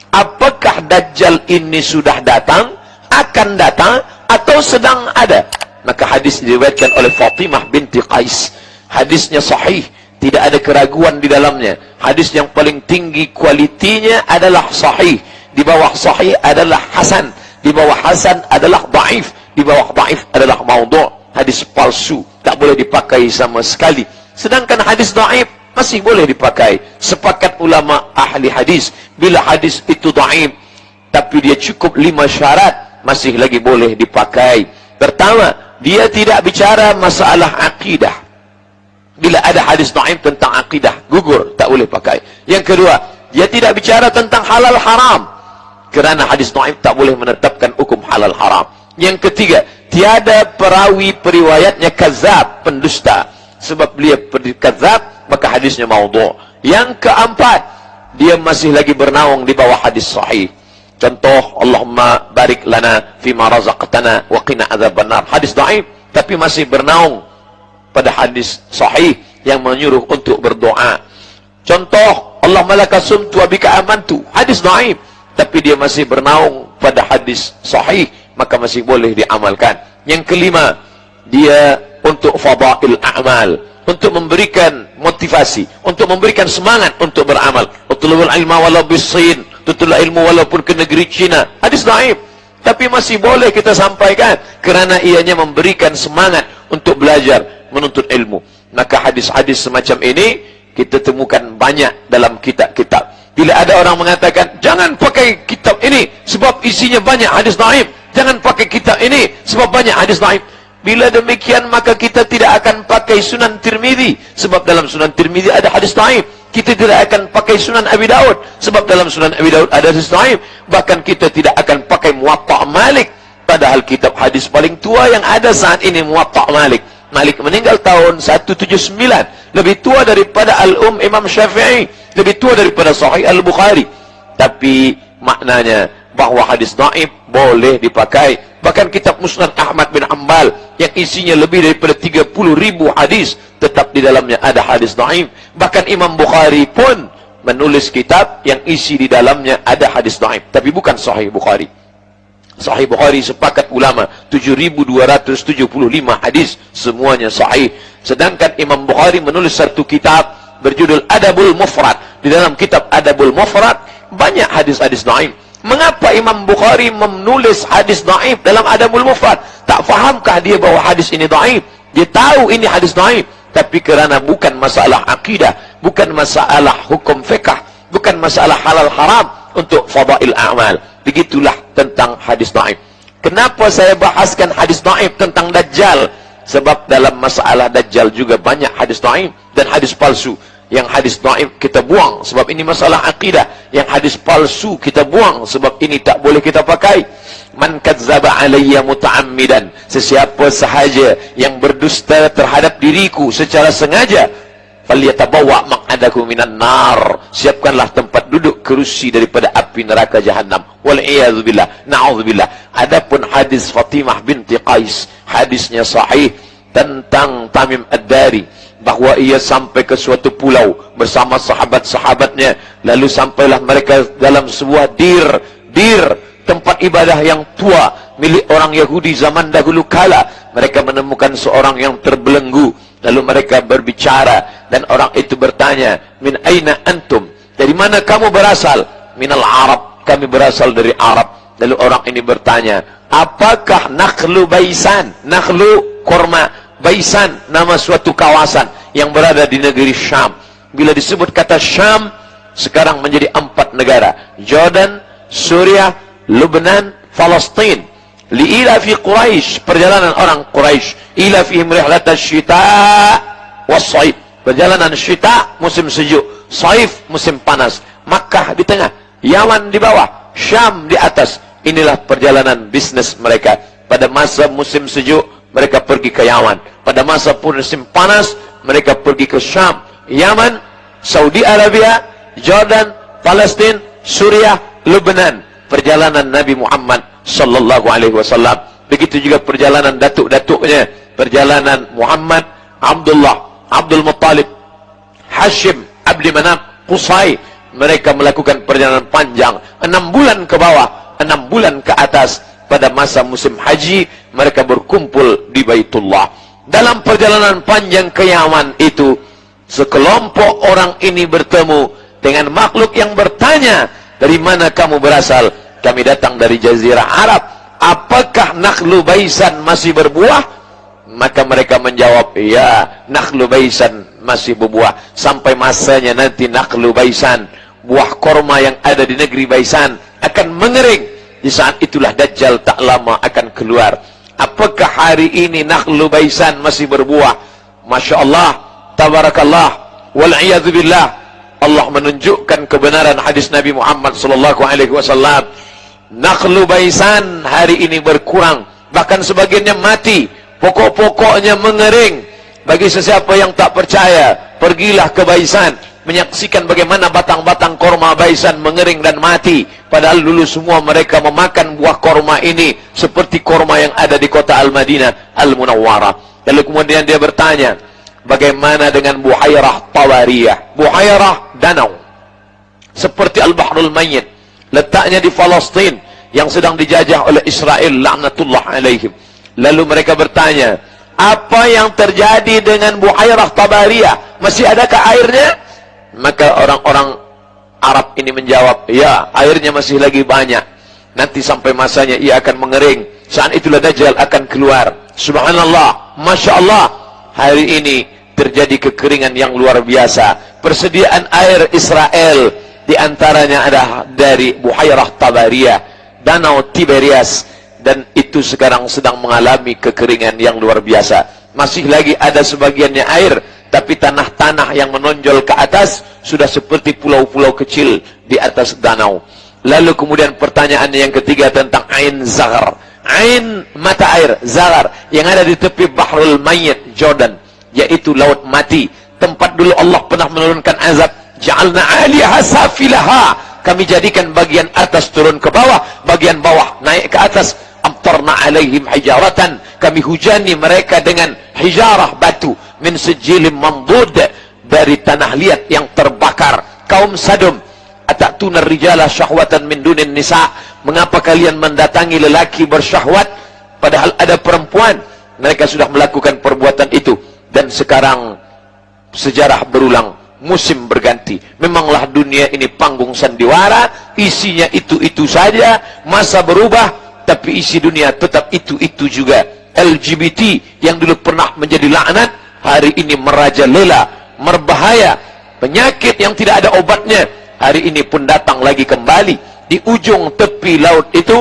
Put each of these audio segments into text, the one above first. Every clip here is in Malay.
Apakah Dajjal ini sudah datang, akan datang, atau sedang ada? Maka hadis diriwayatkan oleh Fatimah binti Qais. Hadisnya sahih, tidak ada keraguan di dalamnya. Hadis yang paling tinggi kualitinya adalah sahih. Di bawah sahih adalah hasan. Di bawah hasan adalah dhaif. Di bawah dhaif adalah maudhu'. Hadis palsu, tak boleh dipakai sama sekali. Sedangkan hadis dhaif masih boleh dipakai. Sepakat ulama ahli hadis, bila hadis itu dhaif tapi dia cukup 5 syarat, masih lagi boleh dipakai. Pertama, dia tidak bicara masalah akidah. Bila ada hadis dhaif tentang akidah, gugur, tak boleh pakai. Yang kedua, dia tidak bicara tentang halal haram, kerana hadis dhaif tak boleh menetapkan hukum halal haram. Yang ketiga, tiada perawi periwayatnya kazab, pendusta. Sebab beliau kazab, maka hadisnya maudhu'. Yang keempat, dia masih lagi bernaung di bawah hadis sahih. Contoh, Allahumma barik lana fima razaqtana wa qina adzabannar. Hadis dhaif tapi masih bernaung pada hadis sahih yang menyuruh untuk berdoa. Contoh, Allahumma laka sumtu wa bika amantu. Hadis dhaif tapi dia masih bernaung pada hadis sahih, maka masih boleh diamalkan. Yang kelima, dia untuk fadail a'mal, untuk memberikan motivasi, untuk memberikan semangat untuk beramal. Utlubul ilma walau bisin, tutula ilmu walaupun ke negeri Cina. Hadis dhaif tapi masih boleh kita sampaikan, kerana ianya memberikan semangat untuk belajar, menuntut ilmu. Maka hadis-hadis semacam ini kita temukan banyak dalam kitab-kitab. Bila ada orang mengatakan, jangan pakai kitab ini sebab isinya banyak hadis dhaif, jangan pakai kitab ini sebab banyak hadis dhaif. Bila demikian, maka kita tidak akan pakai Sunan Tirmizi, sebab dalam Sunan Tirmizi ada hadis dhaif. Kita tidak akan pakai Sunan Abi Daud, sebab dalam Sunan Abi Daud ada hadis dhaif. Bahkan kita tidak akan pakai Muwatta' Malik, padahal kitab hadis paling tua yang ada saat ini Muwatta' Malik. Malik meninggal tahun 179, lebih tua daripada Imam Syafi'i, lebih tua daripada Sahih Al-Bukhari. Tapi maknanya bahawa hadis dhaif boleh dipakai. Bahkan kitab Musnad Ahmad bin Hanbal yang isinya lebih daripada 30.000 hadis, tetap di dalamnya ada hadis dhaif. Bahkan Imam Bukhari pun menulis kitab yang isi di dalamnya ada hadis dhaif, tapi bukan Sahih Bukhari. Sahih Bukhari sepakat ulama 7.275 hadis, semuanya sahih. Sedangkan Imam Bukhari menulis satu kitab berjudul Adabul Mufrad. Di dalam kitab Adabul Mufrad banyak hadis-hadis dhaif. Mengapa Imam Bukhari menulis hadis dhaif dalam Adabul Mufrad? Tak fahamkah dia bahawa hadis ini dhaif? Dia tahu ini hadis dhaif, tapi kerana bukan masalah akidah, bukan masalah hukum fiqh, bukan masalah halal haram, untuk fadail a'mal. Begitulah tentang hadis dhaif. Kenapa saya bahaskan hadis dhaif tentang Dajjal? Sebab dalam masalah Dajjal juga banyak hadis dhaif dan hadis palsu. Yang hadis dhaif kita buang sebab ini masalah akidah. Yang hadis palsu kita buang sebab ini tak boleh kita pakai. Man kadzdzaba alayya muta'ammidan, sesiapa sahaja yang berdusta terhadap diriku secara sengaja, falyatabawwa maq'adahu minan nar, siapkanlah tempat duduk kerusi daripada api neraka jahanam. Wal iyadzu billah, na'udzubillah. Adapun hadis Fatimah binti Qais, hadisnya sahih tentang Tamim Ad-Dari, bahawa ia sampai ke suatu pulau bersama sahabat-sahabatnya, lalu sampailah mereka dalam sebuah dir, tempat ibadah yang tua milik orang Yahudi zaman dahulu kala. Mereka menemukan seorang yang terbelenggu, lalu mereka berbicara, dan orang itu bertanya, min aina antum, dari mana kamu berasal? Minal Arab, kami berasal dari Arab. Lalu orang ini bertanya, apakah Nakhlu Baisan? Nakhlu kurma, Baisan nama suatu kawasan yang berada di negeri Syam. Bila disebut kata Syam, sekarang menjadi 4 negara: Jordan, Suriah, Lebanon, Palestin. Li'ila fi Quraisy, perjalanan orang Quraisy. Ila fihim rihlatash syita' was-saif, perjalanan syita, musim sejuk, saif, musim panas. Makkah di tengah, Yaman di bawah, Syam di atas. Inilah perjalanan bisnis mereka. Pada masa musim sejuk, mereka pergi ke Yaman. Pada masa musim panas, mereka pergi ke Syam, Yaman, Saudi Arabia, Jordan, Palestin, Suriah, Lebanon. Perjalanan Nabi Muhammad sallallahu alaihi wasallam. Begitu juga perjalanan datuk-datuknya, perjalanan Muhammad, Abdullah, Abdul Muttalib, Hashim, Abdi Manaf, Qusay. Mereka melakukan perjalanan panjang 6 bulan ke bawah, 6 bulan ke atas. Pada masa musim haji, mereka berkumpul di Baitullah. Dalam perjalanan panjang ke Yaman itu, sekelompok orang ini bertemu dengan makhluk yang bertanya, dari mana kamu berasal? Kami datang dari Jazirah Arab. Apakah nakhlu baisan masih berbuah? Maka mereka menjawab, ya, nakhlu baisan masih berbuah. Sampai masanya nanti nakhlu baisan, buah korma yang ada di negeri Baisan, akan mengering. Di saat itulah Dajjal tak lama akan keluar. Apakah hari ini nakhlu baisan masih berbuah? Masya Allah, tabarakallah, wal'iyadzubillah. Allah menunjukkan kebenaran hadis Nabi Muhammad SAW. Nakhlu baisan hari ini berkurang, bahkan sebagiannya mati, pokok-pokoknya mengering. Bagi sesiapa yang tak percaya, pergilah ke Baisan, menyaksikan bagaimana batang-batang korma Baisan mengering dan mati. Padahal dulu semua mereka memakan buah korma ini seperti korma yang ada di kota Al-Madinah Al-Munawwarah. Lalu kemudian dia bertanya, bagaimana dengan Buhairah Tawariyah? Buhairah danau seperti Al-Bahrul Mayyit, letaknya di Palestin yang sedang dijajah oleh Israel laknatullah alaihim. Lalu mereka bertanya, apa yang terjadi dengan Buhairah Tawariyah? Masih adakah airnya? Maka orang-orang Arab ini menjawab, ya, airnya masih lagi banyak. Nanti sampai masanya ia akan mengering. Saat itulah Dajjal akan keluar. Subhanallah, Masya Allah, hari ini terjadi kekeringan yang luar biasa. Persediaan air Israel diantaranya adalah dari Buhairah Tawariyah, Danau Tiberias, dan itu sekarang sedang mengalami kekeringan yang luar biasa. Masih lagi ada sebagiannya air, tapi tanah-tanah yang menonjol ke atas sudah seperti pulau-pulau kecil di atas danau. Lalu kemudian pertanyaan yang ketiga tentang Ain Zaghar. Ain, mata air, Zaghar, yang ada di tepi Bahrul Mayyit, Jordan, yaitu laut mati. Tempat dulu Allah pernah menurunkan azab. Ja'alna 'aliyaha safilaha, kami jadikan bagian atas turun ke bawah, bagian bawah naik ke atas. Amtarna 'alaihim hijaratan, kami hujani mereka dengan hijarah, batu, min sijilin mamdud, dari tanah liat yang terbakar. Kaum Sadum, atatuna rijala syahwatan min dunin nisa, mengapa kalian mendatangi lelaki bersyahwat padahal ada perempuan? Mereka sudah melakukan perbuatan itu. Dan sekarang sejarah berulang, musim berganti. Memanglah dunia ini panggung sandiwara, isinya itu-itu saja. Masa berubah, tapi isi dunia tetap itu-itu juga. LGBT yang dulu pernah menjadi laknat, hari ini merajalela, berbahaya, penyakit yang tidak ada obatnya, hari ini pun datang lagi kembali. Di ujung tepi laut itu,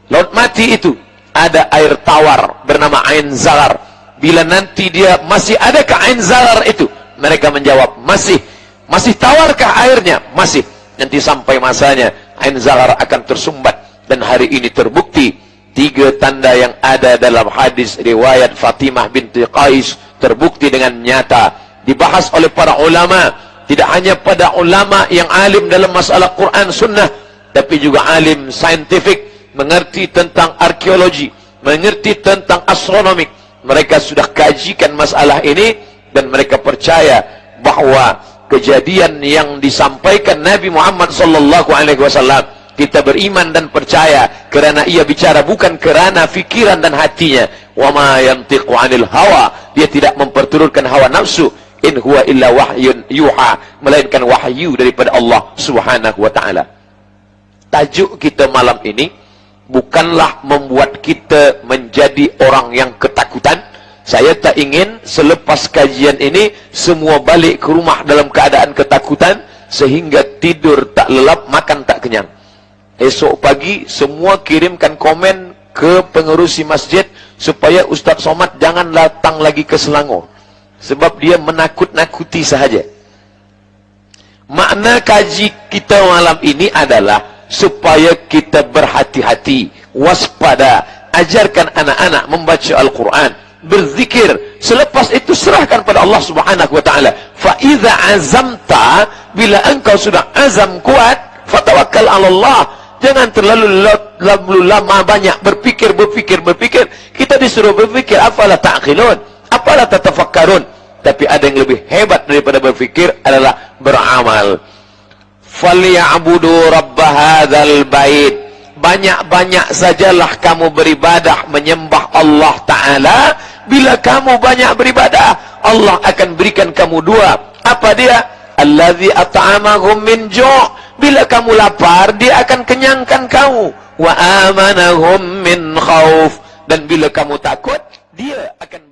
laut mati itu, ada air tawar bernama Ain Zaghar. Bila nanti dia masih adakah Ain Zaghar itu? Mereka menjawab, masih. Masih tawarkah airnya? Masih. Nanti sampai masanya Ain Zaghar akan tersumbat. Dan hari ini terbukti 3 tanda yang ada dalam hadis riwayat Fatimah binti Qais terbukti dengan nyata, dibahas oleh para ulama. Tidak hanya pada ulama yang alim dalam masalah Quran Sunnah, tapi juga alim saintifik, mengerti tentang arkeologi, mengerti tentang astronomi. Mereka sudah kajikan masalah ini, dan mereka percaya bahwa kejadian yang disampaikan Nabi Muhammad SAW, kita beriman dan percaya kerana ia bicara bukan kerana fikiran dan hatinya. Wa ma yantiqu 'anil hawa, dia tidak memperturutkan hawa nafsu. In huwa illa wahyun yuha, melainkan wahyu daripada Allah Subhanahu wa taala. Tajuk kita malam ini bukanlah membuat kita menjadi orang yang ketakutan. Saya tak ingin selepas kajian ini semua balik ke rumah dalam keadaan ketakutan sehingga tidur tak lelap, makan tak kenyang. Esok pagi semua kirimkan komen ke pengerusi masjid supaya Ustaz Somad jangan datang lagi ke Selangor, sebab dia menakut-nakuti sahaja. Makna kaji kita malam ini adalah supaya kita berhati-hati, waspada, ajarkan anak-anak membaca Al-Quran, berzikir. Selepas itu serahkan pada Allah Subhanahu wa taala. Fa iza azamta, bila engkau sudah azam kuat, fatawakkal 'ala Allah. Jangan terlalu lama banyak berpikir. Kita disuruh berpikir, afala ta'qilun, apalah tatafakkarun. Tapi ada yang lebih hebat daripada berpikir adalah beramal. falyabudu rabb hadzal bait. Banyak-banyak sajalah kamu beribadah menyembah Allah Ta'ala. Bila kamu banyak beribadah, Allah akan berikan kamu dua. Apa dia? Allazi at'amahum min ju'. Bila kamu lapar, dia akan kenyangkan kamu. Wa amanahum min khauf. Dan bila kamu takut, dia akan